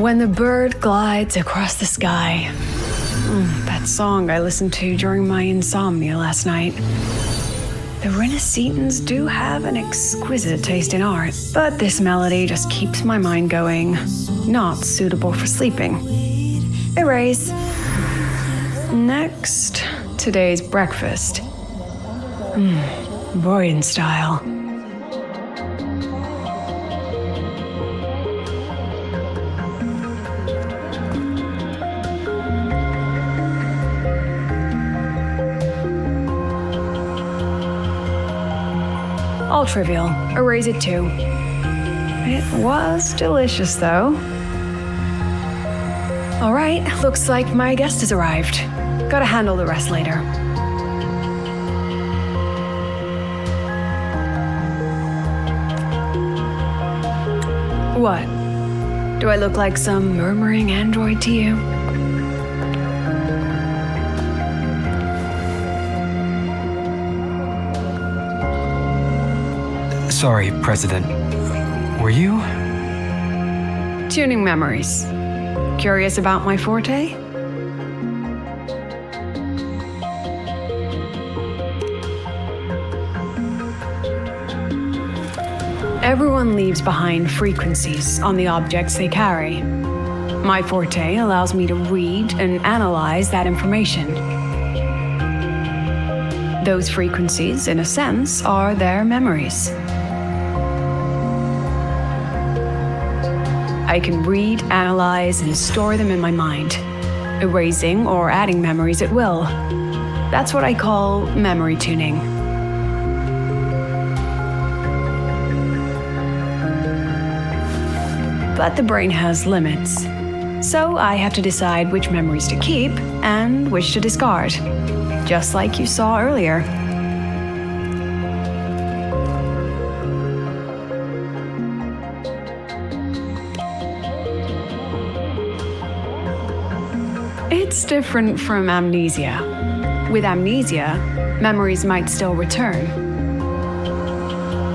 When the bird glides across the sky. That song I listened to during my insomnia last night. The Renaissance do have an exquisite taste in art, but this melody just keeps my mind going. Not suitable for sleeping. Erase. Next, today's breakfast. Boyan style. All trivial. Erase it too. It was delicious, though. All right, looks like my guest has arrived. Gotta handle the rest later. What? Do I look like some murmuring android to you? Sorry, President. Were you? Tuning memories. Curious about my forte? Everyone leaves behind frequencies on the objects they carry. My forte allows me to read and analyze that information. Those frequencies, in a sense, are their memories. I can read, analyze, and store them in my mind, erasing or adding memories at will. That's what I call memory tuning. But the brain has limits, so I have to decide which memories to keep and which to discard, just like you saw earlier. It's different from amnesia. With amnesia, memories might still return.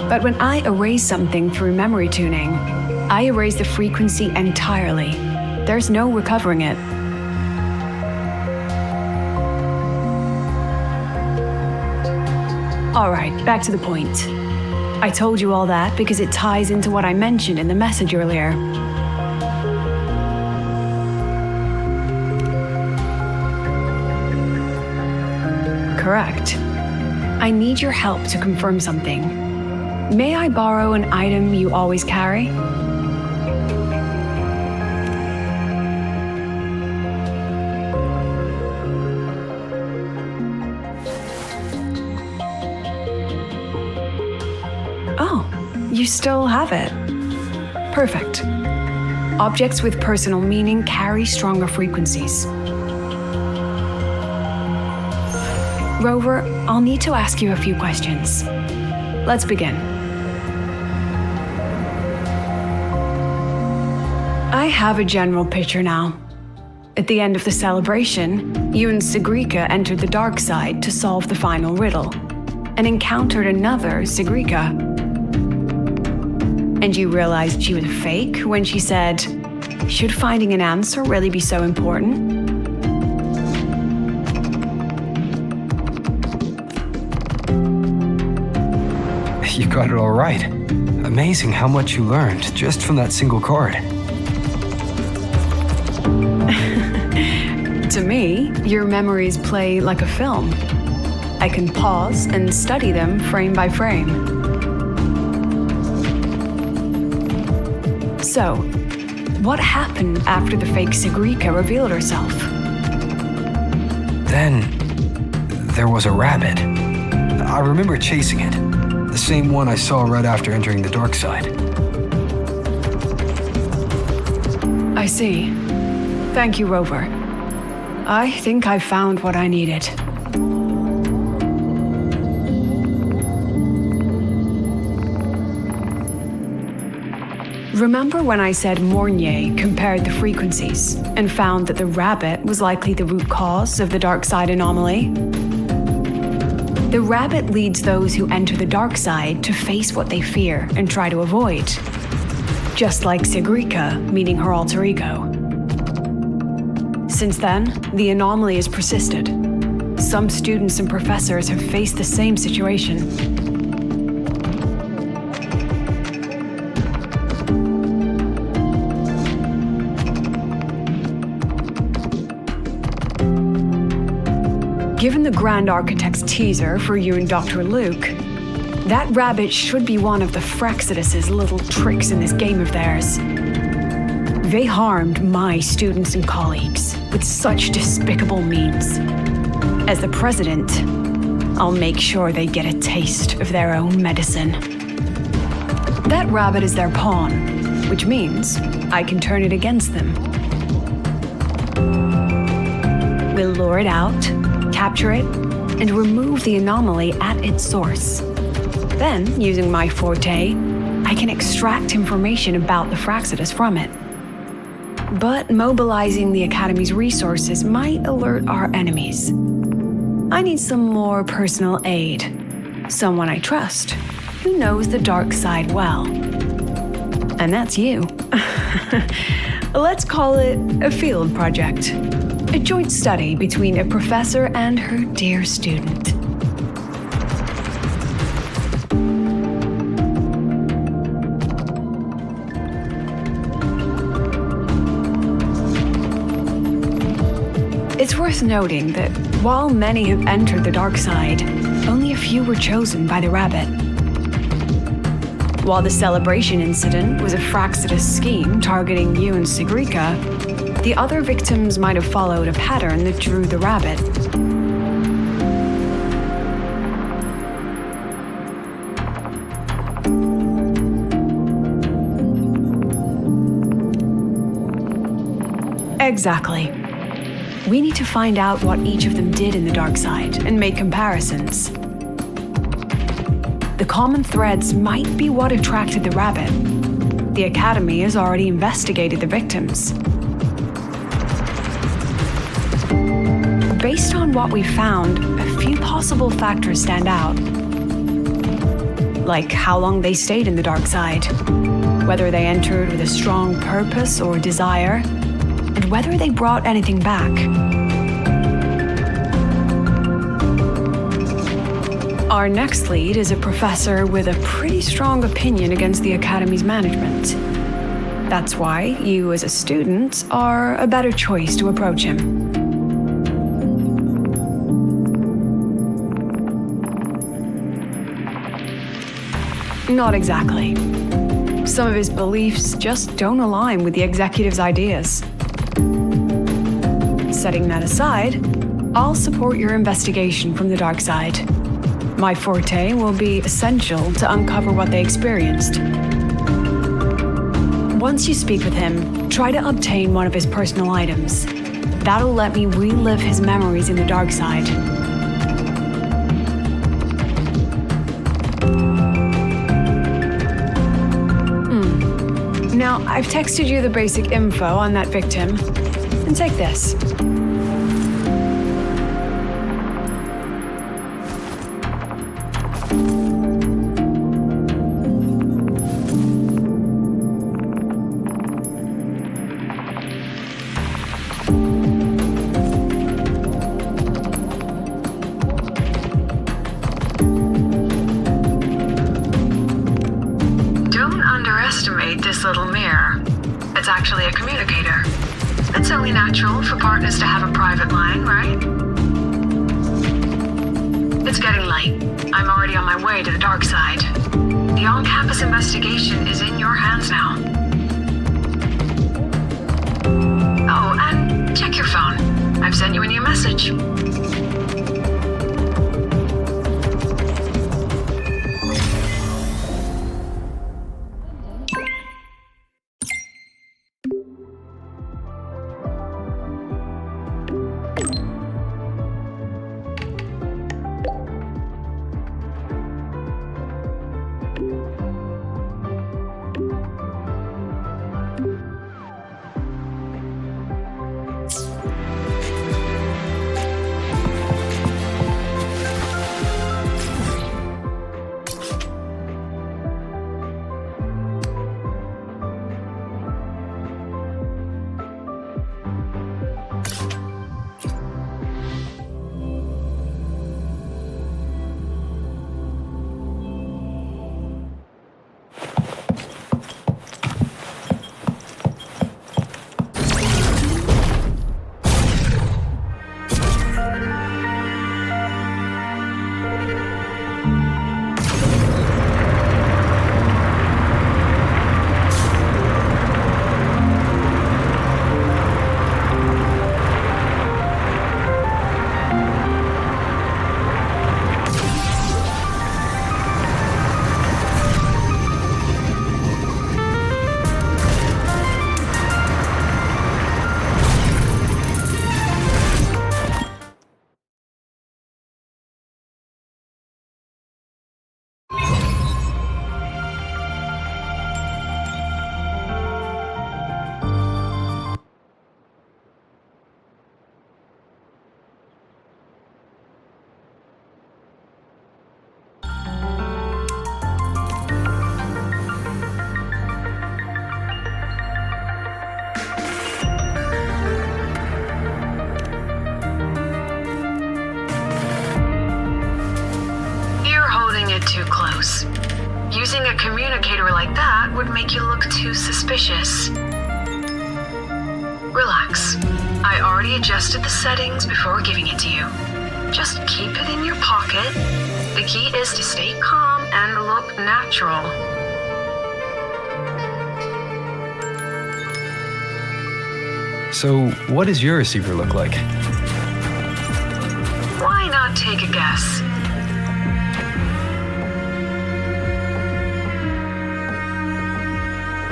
But when I erase something through memory tuning, I erase the frequency entirely. There's no recovering it. All right, back to the point. I told you all that because it ties into what I mentioned in the message earlier. Correct. I need your help to confirm something. May I borrow an item you always carry? Oh, you still have it. Perfect. Objects with personal meaning carry stronger frequencies. Rover, I'll need to ask you a few questions. Let's begin. I have a general picture now. At the end of the celebration, you and Sigrika entered the dark side to solve the final riddle, and encountered another Sigrika. And you realized she was fake when she said, "Should finding an answer really be so important?" You got it all right. Amazing how much you learned just from that single card. To me, your memories play like a film. I can pause and study them frame by frame. So, what happened after the fake Sigrika revealed herself? Then, there was a rabbit. I remember chasing it. The same one I saw right after entering the dark side. I see. Thank you, Rover. I think I found what I needed. Remember when I said Mornier compared the frequencies and found that the rabbit was likely the root cause of the dark side anomaly? The rabbit leads those who enter the dark side to face what they fear and try to avoid. just like Sigrika meeting her alter ego. Since then, the anomaly has persisted. Some students and professors have faced the same situation. Given the Grand Architect's teaser for you and Dr. Luke, that rabbit should be one of the Fractsidus' little tricks in this game of theirs. They harmed my students and colleagues with such despicable means. As the president, I'll make sure they get a taste of their own medicine. That rabbit is their pawn, which means I can turn it against them. We'll lure it out, capture it, and remove the anomaly at its source. Then, using my forte, I can extract information about the Fractsidus from it. But mobilizing the Academy's resources might alert our enemies. I need some more personal aid. Someone I trust, who knows the dark side well. And that's you. Let's call it a field project. A joint study between a professor and her dear student. It's worth noting that while many have entered the dark side, only a few were chosen by the rabbit. While the celebration incident was a Fractsidus scheme targeting you and Sigrika, the other victims might have followed a pattern that drew the rabbit. Exactly. We need to find out what each of them did in the dark side and make comparisons. The common threads might be what attracted the rabbit. The Academy has already investigated the victims. Based on what we found, a few possible factors stand out. Like how long they stayed in the dark side, whether they entered with a strong purpose or desire, and whether they brought anything back. Our next lead is a professor with a pretty strong opinion against the Academy's management. That's why you as a student are a better choice to approach him. Not exactly. Some of his beliefs just don't align with the executive's ideas. Setting that aside, I'll support your investigation from the dark side. My forte will be essential to uncover what they experienced. Once you speak with him, try to obtain one of his personal items. That'll let me relive his memories in the dark side. Now, I've texted you the basic info on that victim. And take this. Don't underestimate this little mirror. It's actually a communicator. It's only natural for partners to have a private line, right? It's getting late. I'm already on my way to the dark side. The on-campus investigation is in your hands now. Oh, and check your phone. I've sent you a new message. communicator like that would make you look too suspicious. Relax. I already adjusted the settings before giving it to you. Just keep it in your pocket. The key is to stay calm and look natural. So, what does your receiver look like? Why not take a guess?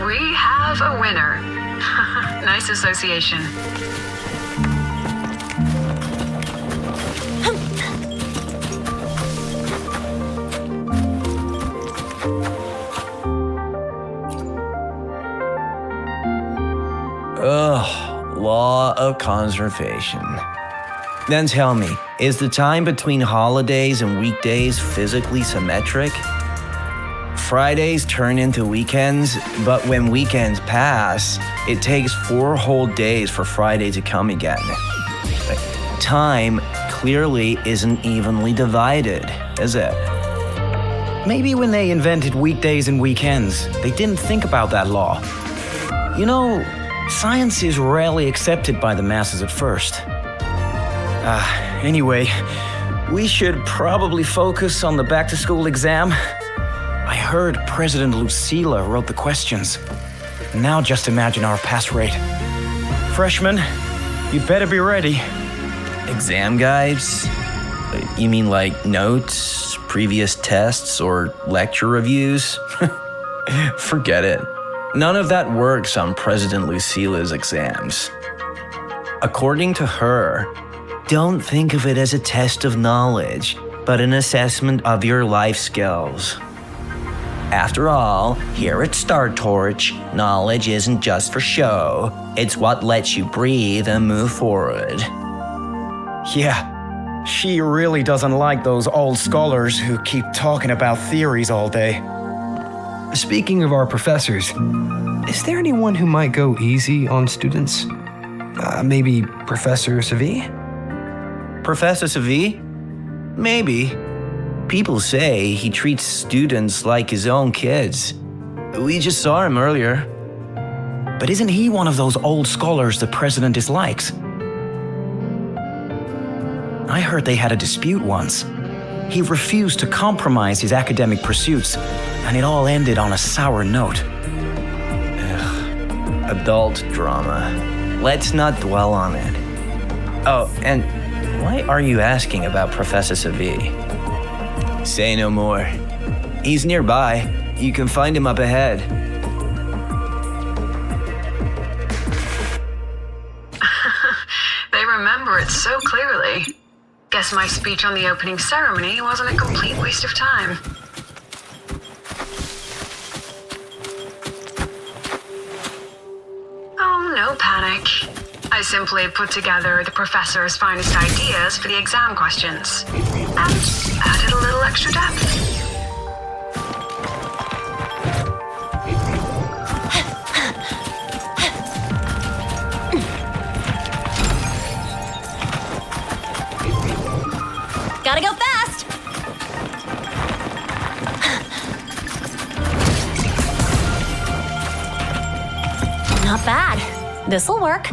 We have a winner. Nice association. Ugh, law of conservation. Then tell me, is the time between holidays and weekdays physically symmetric? Fridays turn into weekends, but when weekends pass, it takes 4 whole days for Friday to come again. Time clearly isn't evenly divided, is it? Maybe when they invented weekdays and weekends, they didn't think about that law. You know, science is rarely accepted by the masses at first. Anyway, we should probably focus on the back-to-school exam. I heard President Lucila wrote the questions. Now just imagine our pass rate. Freshmen, you'd better be ready. Exam guides? You mean like notes, previous tests, or lecture reviews? Forget it. None of that works on President Lucila's exams. According to her, don't think of it as a test of knowledge, but an assessment of your life skills. After all, here at Startorch, knowledge isn't just for show, it's what lets you breathe and move forward. Yeah, she really doesn't like those old scholars who keep talking about theories all day. Speaking of our professors, is there anyone who might go easy on students? Maybe Professor Savi? Professor Savi? Maybe. People say he treats students like his own kids. We just saw him earlier. But isn't he one of those old scholars the president dislikes? I heard they had a dispute once. He refused to compromise his academic pursuits, and it all ended on a sour note. Ugh. Adult drama. Let's not dwell on it. Oh, and why are you asking about Professor Savi? Say no more. He's nearby. You can find him up ahead. They remember it so clearly. Guess my speech on the opening ceremony wasn't a complete waste of time. Oh, no panic. I simply put together the professor's finest ideas for the exam questions, and added a little extra depth. Gotta go fast! Not bad. This'll work.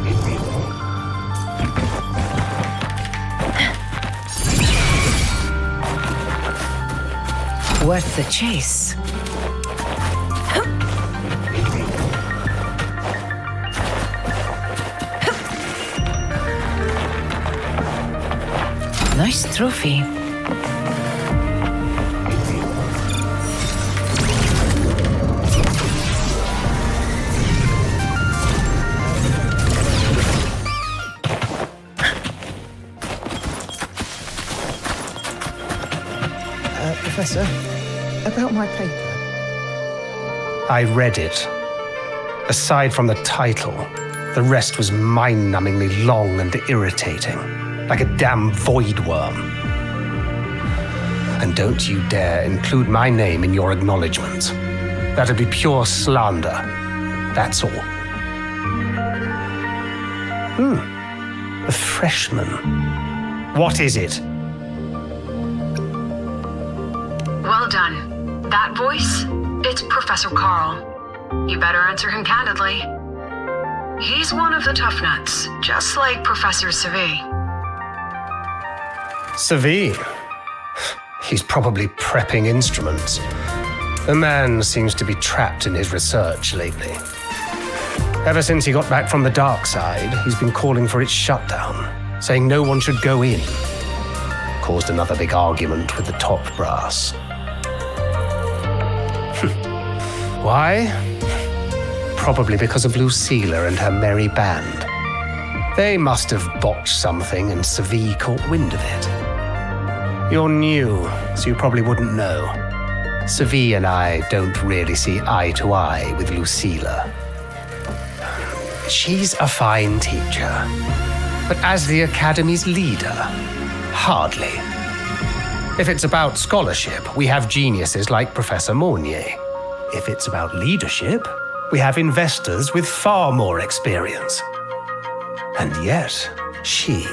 Worth the chase. Nice trophy. Professor, about my paper. I read it. Aside from the title, the rest was mind-numbingly long and irritating, like a damn void worm. And don't you dare include my name in your acknowledgments. That'd be pure slander. That's all. A freshman. What is it? Well done. That voice, It's Professor Carl. You better answer him candidly. He's one of the tough nuts, just like Professor Savi. Savi? He's probably prepping instruments. The man seems to be trapped in his research lately. Ever since he got back from the dark side, he's been calling for its shutdown, saying no one should go in. Caused another big argument with the top brass. Why? Probably because of Lucila and her merry band. They must have botched something and Savi caught wind of it. You're new, so you probably wouldn't know. Savi and I don't really see eye to eye with Lucila. She's a fine teacher, but as the Academy's leader, hardly. If it's about scholarship, we have geniuses like Professor Mournier. If it's about leadership, we have investors with far more experience. And yet, she,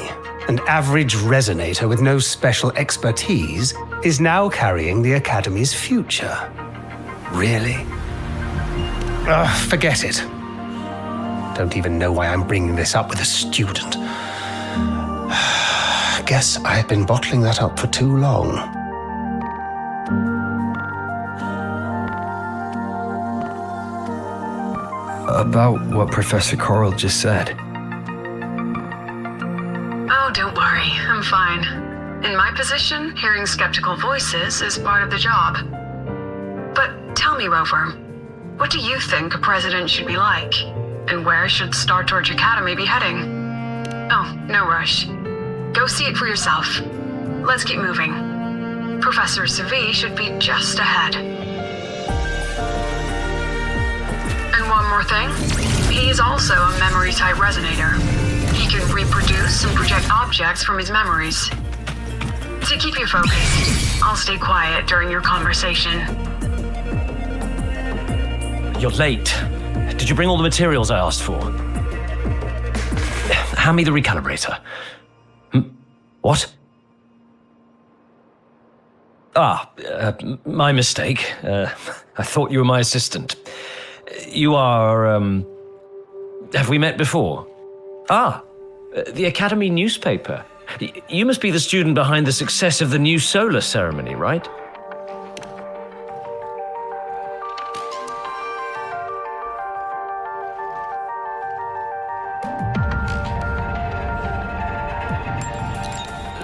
an average resonator with no special expertise, is now carrying the Academy's future. Really? Forget it. Don't even know why I'm bringing this up with a student. Guess I've been bottling that up for too long. About what Professor Carl just said. Oh, don't worry, I'm fine. In my position, hearing skeptical voices is part of the job. But tell me, Rover, what do you think a president should be like? And where should Startorch Academy be heading? Oh, no rush. Go see it for yourself. Let's keep moving. Professor Savi should be just ahead. And one more thing. He's also a memory-type resonator. He can reproduce and project objects from his memories. To keep you focused, I'll stay quiet during your conversation. You're late. Did you bring all the materials I asked for? Hand me the recalibrator. What? My mistake. I thought you were my assistant. You are, have we met before? The Academy newspaper. You must be the student behind the success of the new solar ceremony, right?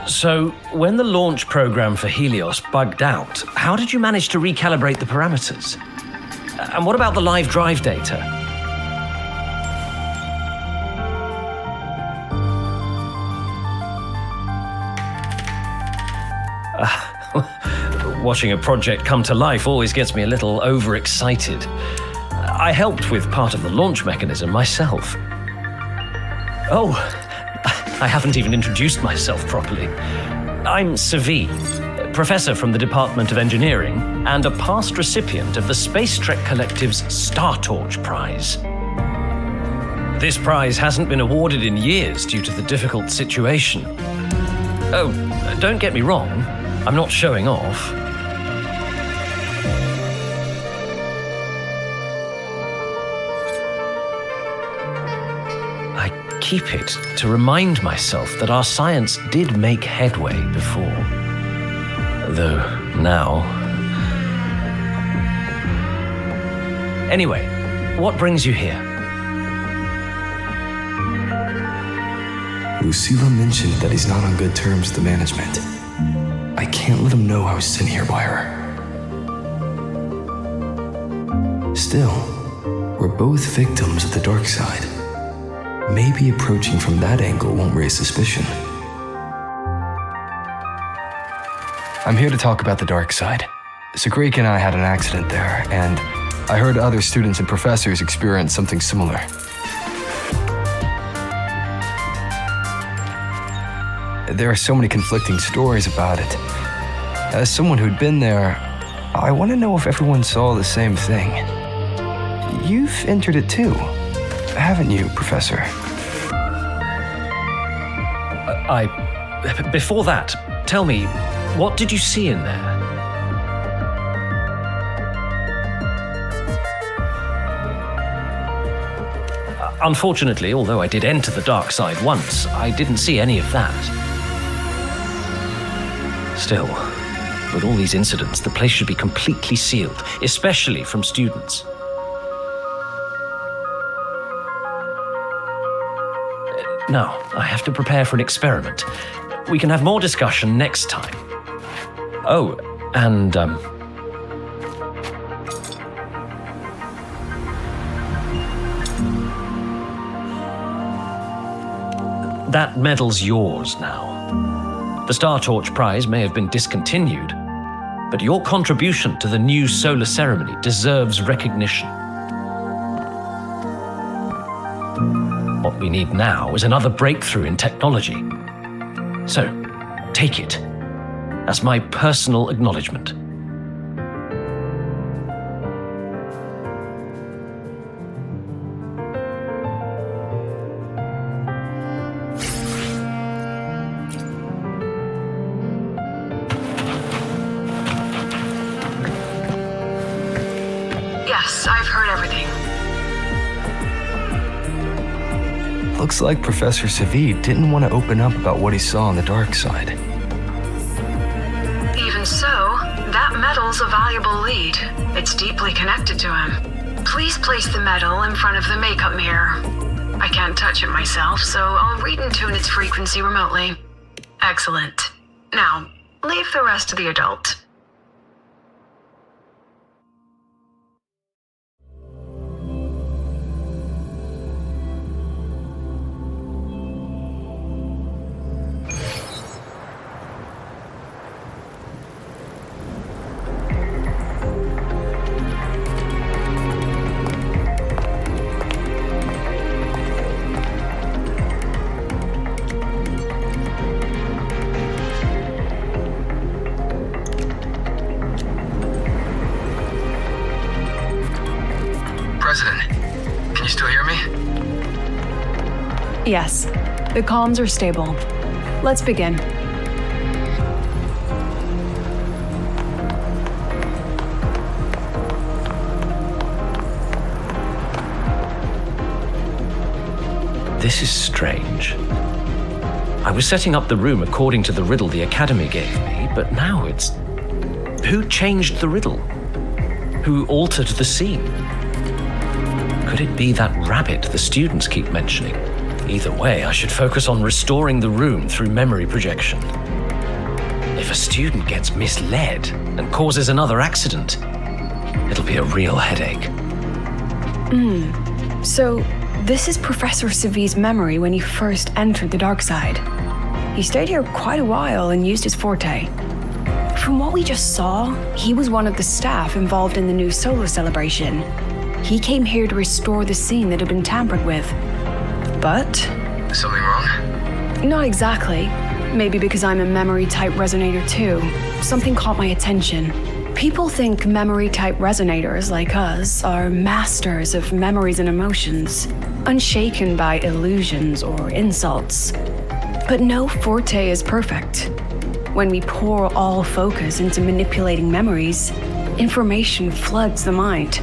So, when the launch program for Helios bugged out, how did you manage to recalibrate the parameters? And what about the live drive data? Watching a project come to life always gets me a little overexcited. I helped with part of the launch mechanism myself. Oh, I haven't even introduced myself properly. I'm Savi, professor from the Department of Engineering and a past recipient of the Space Trek Collective's Startorch Prize. This prize hasn't been awarded in years due to the difficult situation. Oh, don't get me wrong, I'm not showing off. Keep it to remind myself that our science did make headway before. Though now... Anyway, what brings you here? Lucila mentioned that he's not on good terms with the management. I can't let him know I was sent here by her. Still, we're both victims of the dark side. Maybe approaching from that angle won't raise suspicion. I'm here to talk about the dark side. Sigrika and I had an accident there, and I heard other students and professors experience something similar. There are so many conflicting stories about it. As someone who'd been there, I want to know if everyone saw the same thing. You've entered it too, haven't you, Professor? Before that, tell me, what did you see in there? Unfortunately, although I did enter the dark side once, I didn't see any of that. Still, with all these incidents, the place should be completely sealed, especially from students. Now, I have to prepare for an experiment. We can have more discussion next time. Oh, and, that medal's yours now. The Startorch Prize may have been discontinued, but your contribution to the new solar ceremony deserves recognition. What we need now is another breakthrough in technology. So, take it as my personal acknowledgement. Yes, I've heard everything. Looks like Professor Savid didn't want to open up about what he saw on the dark side. Even so, that medal's a valuable lead. It's deeply connected to him. Please place the medal in front of the makeup mirror. I can't touch it myself, so I'll read and tune its frequency remotely. Excellent. Now, leave the rest to the adult. President, can you still hear me? Yes, the comms are stable. Let's begin. This is strange. I was setting up the room according to the riddle the Academy gave me, but now it's... Who changed the riddle? Who altered the scene? Could it be that rabbit the students keep mentioning? Either way, I should focus on restoring the room through memory projection. If a student gets misled and causes another accident, it'll be a real headache. So, this is Professor Savid's memory when he first entered the dark side. He stayed here quite a while and used his forte. From what we just saw, he was one of the staff involved in the new solar celebration. He came here to restore the scene that had been tampered with. But... Something wrong? Not exactly. Maybe because I'm a memory-type resonator too. Something caught my attention. People think memory-type resonators like us are masters of memories and emotions, unshaken by illusions or insults. But no forte is perfect. When we pour all focus into manipulating memories, information floods the mind.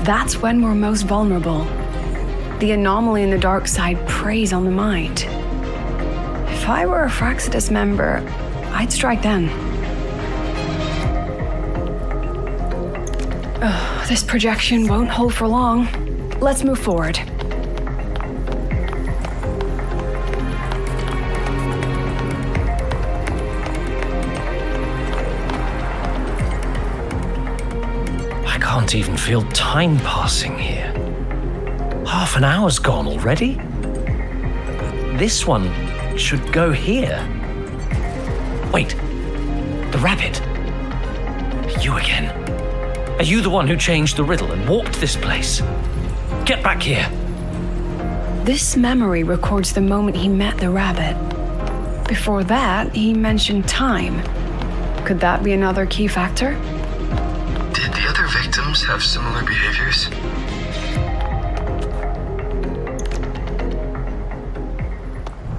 That's when we're most vulnerable. The anomaly in the dark side preys on the mind. If I were a Fractsidus member, I'd strike then. This projection won't hold for long. Let's move forward. I can't even feel time passing here. Half an hour's gone already? This one should go here. Wait, the rabbit. You again. Are you the one who changed the riddle and warped this place? Get back here. This memory records the moment he met the rabbit. Before that, he mentioned time. Could that be another key factor? Did the other victims have similar behaviors?